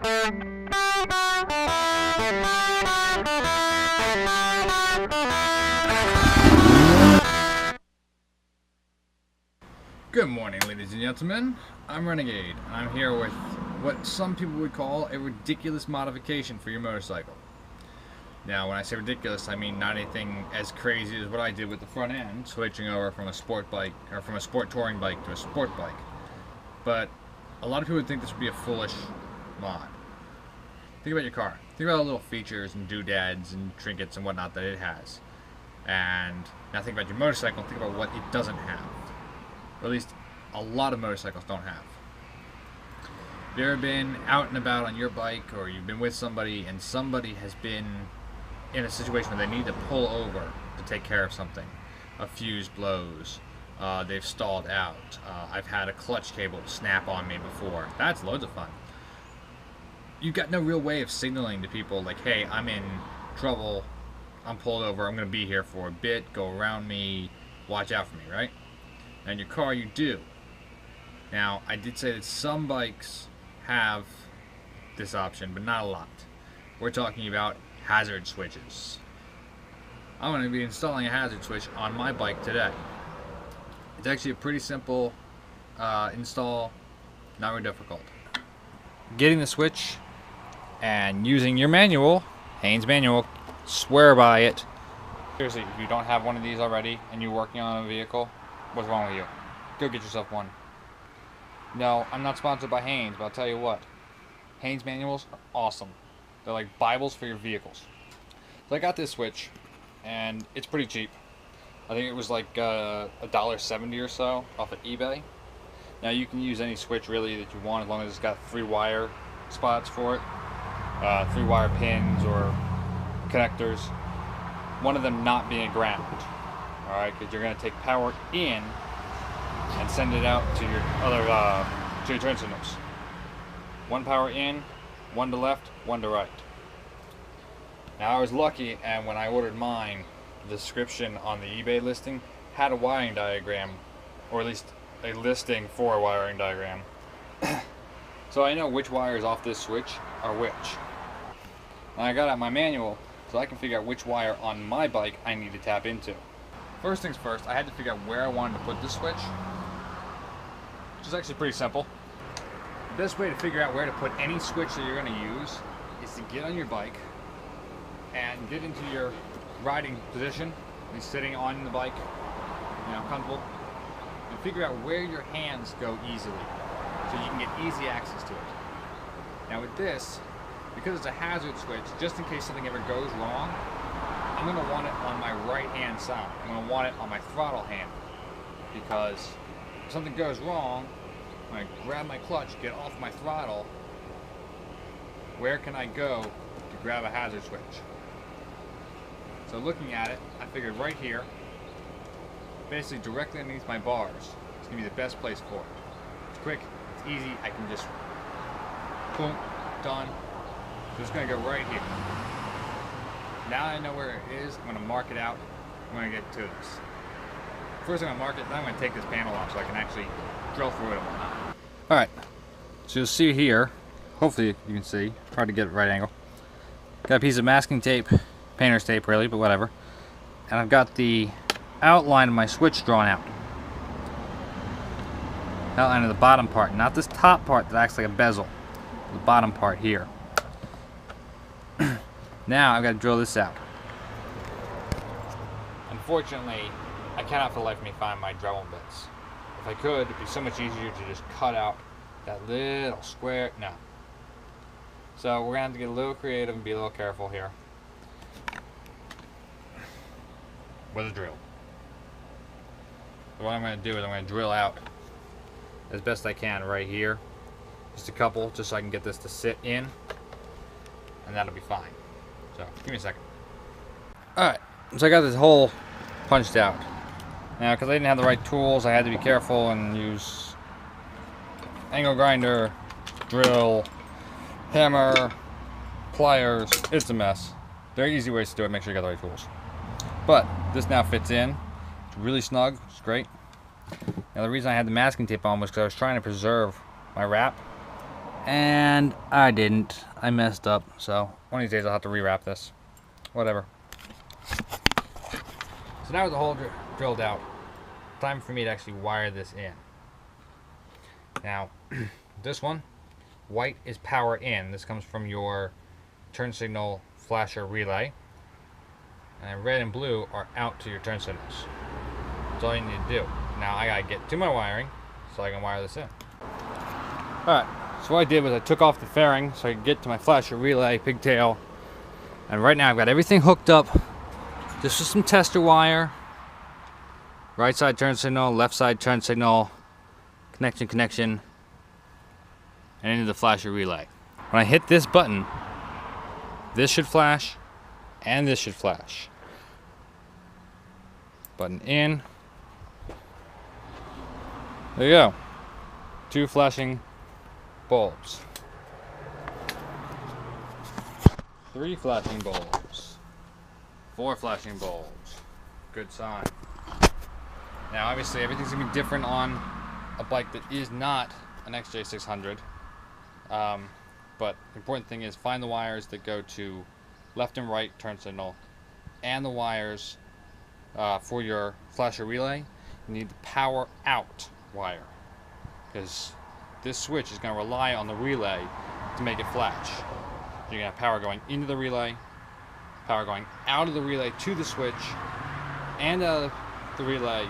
Good morning, ladies and gentlemen. I'm Renegade, and I'm here with what some people would call a ridiculous modification for your motorcycle. Now, when I say ridiculous, I mean not anything as crazy as what I did with the front end, switching over from a sport bike, or from a sport touring bike to a sport bike. But a lot of people would think this would be a foolish mod. Think about your car. Think about all the little features and doodads and trinkets and whatnot that it has. And now think about your motorcycle, think about what it doesn't have. Or at least a lot of motorcycles don't have. Have you ever been out and about on your bike, or you've been with somebody and somebody has been in a situation where they need to pull over to take care of something? A fuse blows, they've stalled out, I've had a clutch cable snap on me before. That's loads of fun. You've got no real way of signaling to people like, hey, I'm in trouble, I'm pulled over, I'm going to be here for a bit, go around me, watch out for me, right? And your car, you do. Now, I did say that some bikes have this option, but not a lot. We're talking about hazard switches. I'm going to be installing a hazard switch on my bike today. It's actually a pretty simple install, not very difficult. Getting the switch and using your manual, Haynes manual, swear by it. Seriously, if you don't have one of these already and you're working on a vehicle, what's wrong with you? Go get yourself one. No, I'm not sponsored by Haynes, but I'll tell you what. Haynes manuals are awesome. They're like Bibles for your vehicles. So I got this switch, and it's pretty cheap. I think it was like $1.70 or so off of eBay. Now you can use any switch really that you want as long as it's got 3 wire spots for it. 3 wire pins or connectors. One of them not being ground. Alright, because you're going to take power in and send it out to your other to your turn signals. 1 power in, 1 to left, 1 to right. Now I was lucky, and when I ordered mine, the description on the eBay listing had a wiring diagram, or at least a listing for a wiring diagram. So I know which wires off this switch are which. And I got out my manual so I can figure out which wire on my bike I need to tap into. First things first, I had to figure out where I wanted to put this switch, which is actually pretty simple. The best way to figure out where to put any switch that you're going to use is to get on your bike and get into your riding position, be sitting on the bike, comfortable, and figure out where your hands go easily, so you can get easy access to it. Now with this, because it's a hazard switch, just in case something ever goes wrong, I'm going to want it on my right hand side. I'm going to want it on my throttle hand, because if something goes wrong, when I grab my clutch, get off my throttle, where can I go to grab a hazard switch? So looking at it, I figured right here, basically directly underneath my bars, is going to be the best place for it. It's quick, it's easy, I can just, boom, done. So it's going to go right here. Now I know where it is, I'm going to mark it out, I'm going to get to this. First I'm going to mark it, then I'm going to take this panel off so I can actually drill through it and whatnot. Alright, so you'll see here, hopefully you can see, hard to get it right angle. Got a piece of masking tape, painter's tape really, but whatever. And I've got the outline of my switch drawn out. Outline of the bottom part, not this top part that acts like a bezel. The bottom part here. Now I've got to drill this out. Unfortunately, I cannot for the life of me find my dremel bits. If I could, it'd be so much easier to just cut out that little square. No. So we're going to have to get a little creative and be a little careful here with a drill. So what I'm going to do is I'm going to drill out as best I can right here. Just a couple, just so I can get this to sit in. And that'll be fine. So, give me a second. Alright, so I got this hole punched out. Now, because I didn't have the right tools, I had to be careful and use angle grinder, drill, hammer, pliers. It's a mess. There are easy ways to do it, make sure you got the right tools. But, this now fits in. It's really snug, it's great. Now, the reason I had the masking tape on was because I was trying to preserve my wrap. And I didn't. I messed up. So one of these days I'll have to rewrap this. Whatever. So now with the hole drilled out, time for me to actually wire this in. Now, this one, white is power in. This comes from your turn signal flasher relay. And red and blue are out to your turn signals. That's all you need to do. Now I gotta get to my wiring so I can wire this in. Alright, so what I did was I took off the fairing so I could get to my flasher relay pigtail. And right now I've got everything hooked up. This is some tester wire. Right side turn signal, left side turn signal, connection, and into the flasher relay. When I hit this button, this should flash, and this should flash. Button in. There you go. 2 flashing bulbs. 3 flashing bulbs. 4 flashing bulbs. Good sign. Now obviously everything's gonna be different on a bike that is not an XJ600. But the important thing is find the wires that go to left and right turn signal and the wires for your flasher relay. You need the power out wire, because this switch is going to rely on the relay to make it flash. You're going to have power going into the relay, power going out of the relay to the switch, and out of the relay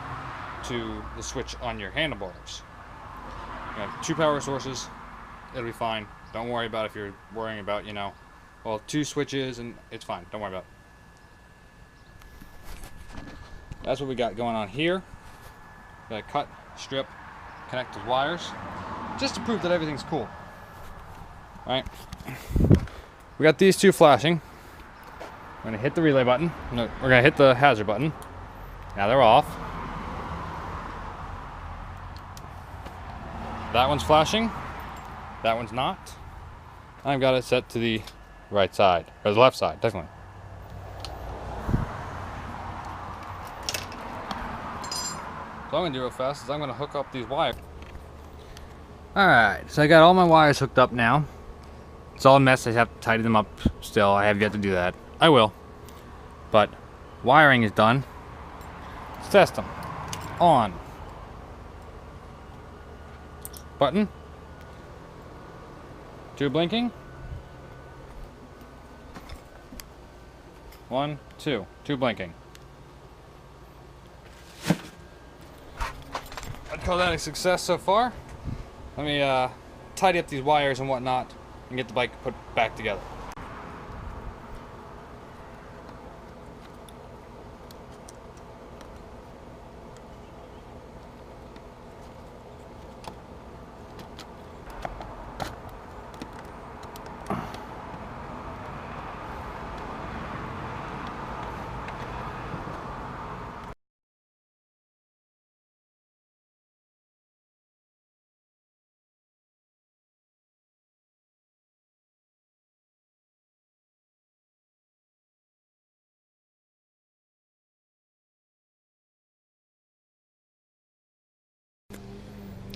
to the switch on your handlebars. You have 2 power sources. It'll be fine. Don't worry about if you're worrying about, well, 2 switches and it's fine. Don't worry about it. That's what we got going on here. Gotta cut, strip, connect the wires, just to prove that everything's cool. Alright. We got these 2 flashing. We're gonna hit the relay button. No, we're gonna hit the hazard button. Now they're off. That one's flashing. That one's not. I've got it set to the right side, or the left side, definitely. So I'm gonna do real fast is I'm gonna hook up these wires. Alright, so I got all my wires hooked up now. It's all a mess, I have to tidy them up still. I have yet to do that. I will. But wiring is done. Let's test them. On. Button. 2 blinking. 1, 2. 2 blinking. I'd call that a success so far. Let me tidy up these wires and whatnot and get the bike put back together.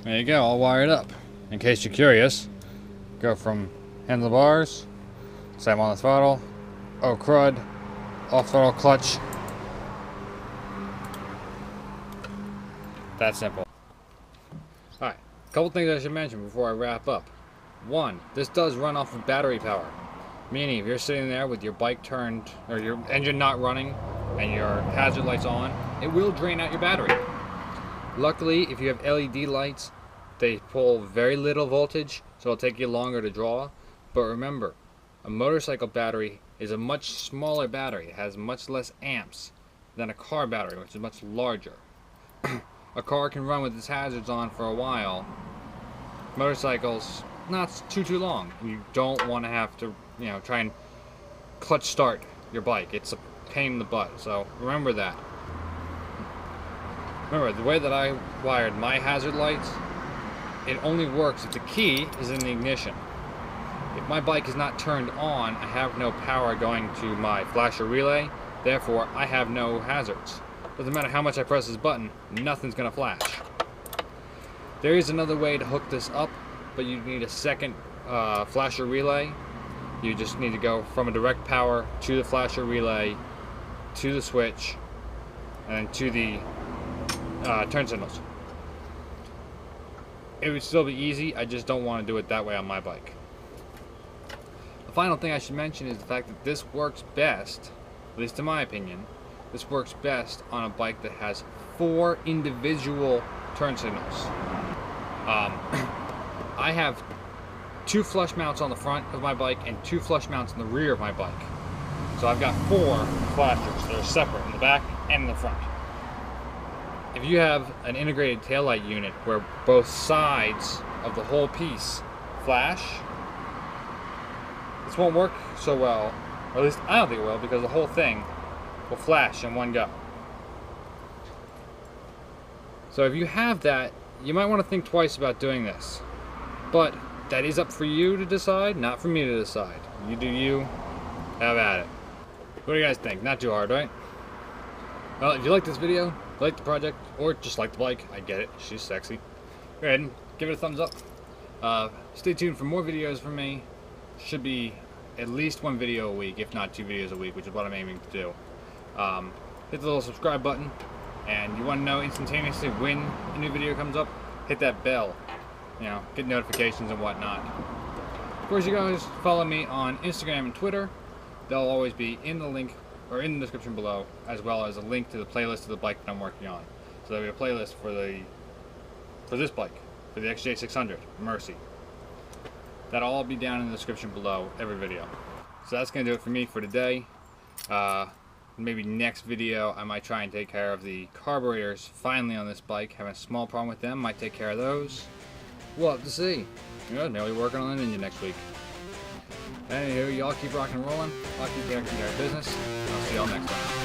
There you go, all wired up. In case you're curious, go from handlebars, slam on the throttle, oh crud, off throttle clutch. That simple. Alright, a couple things I should mention before I wrap up. 1, this does run off of battery power. Meaning if you're sitting there with your bike turned, or your engine not running, and your hazard lights on, it will drain out your battery. Luckily, if you have LED lights, they pull very little voltage, so it'll take you longer to draw. But remember, a motorcycle battery is a much smaller battery. It has much less amps than a car battery, which is much larger. A car can run with its hazards on for a while. Motorcycles, not too long. You don't want to have to, try and clutch start your bike. It's a pain in the butt, so remember that. Remember, the way that I wired my hazard lights, it only works if the key is in the ignition. If my bike is not turned on, I have no power going to my flasher relay, therefore I have no hazards. Doesn't matter how much I press this button, nothing's gonna flash. There is another way to hook this up, but you need a second flasher relay. You just need to go from a direct power to the flasher relay, to the switch, and then to the turn signals. It would still be easy, I just don't want to do it that way on my bike. The final thing I should mention is the fact that this works best, at least in my opinion, this works best on a bike that has 4 individual turn signals. I have 2 flush mounts on the front of my bike and 2 flush mounts in the rear of my bike. So I've got 4 flashers that are separate in the back and in the front. If you have an integrated taillight unit where both sides of the whole piece flash, this won't work so well, or at least I don't think it will, because the whole thing will flash in one go. So if you have that, you might want to think twice about doing this. But that is up for you to decide, not for me to decide. You do you, have at it. What do you guys think? Not too hard, right? Well, if you like this video, like the project, or just like the bike, I get it, she's sexy, go ahead and give it a thumbs up. Stay tuned for more videos from me. Should be at least 1 video a week, if not 2 videos a week, which is what I'm aiming to do. Hit the little subscribe button, and you want to know instantaneously when a new video comes up, hit that bell, you know, get notifications and whatnot. Of course, you guys follow me on Instagram and Twitter. They'll always be in the link, or in the description below, as well as a link to the playlist of the bike that I'm working on. So there'll be a playlist for this bike, for the XJ600 Mercy. That'll all be down in the description below every video. So that's gonna do it for me for today. Maybe next video I might try and take care of the carburetors finally on this bike. Having a small problem with them, might take care of those. We'll have to see. You know, maybe working on an engine next week. Anywho, y'all keep rocking and rolling. I'll keep taking care of business. I'll see y'all next time.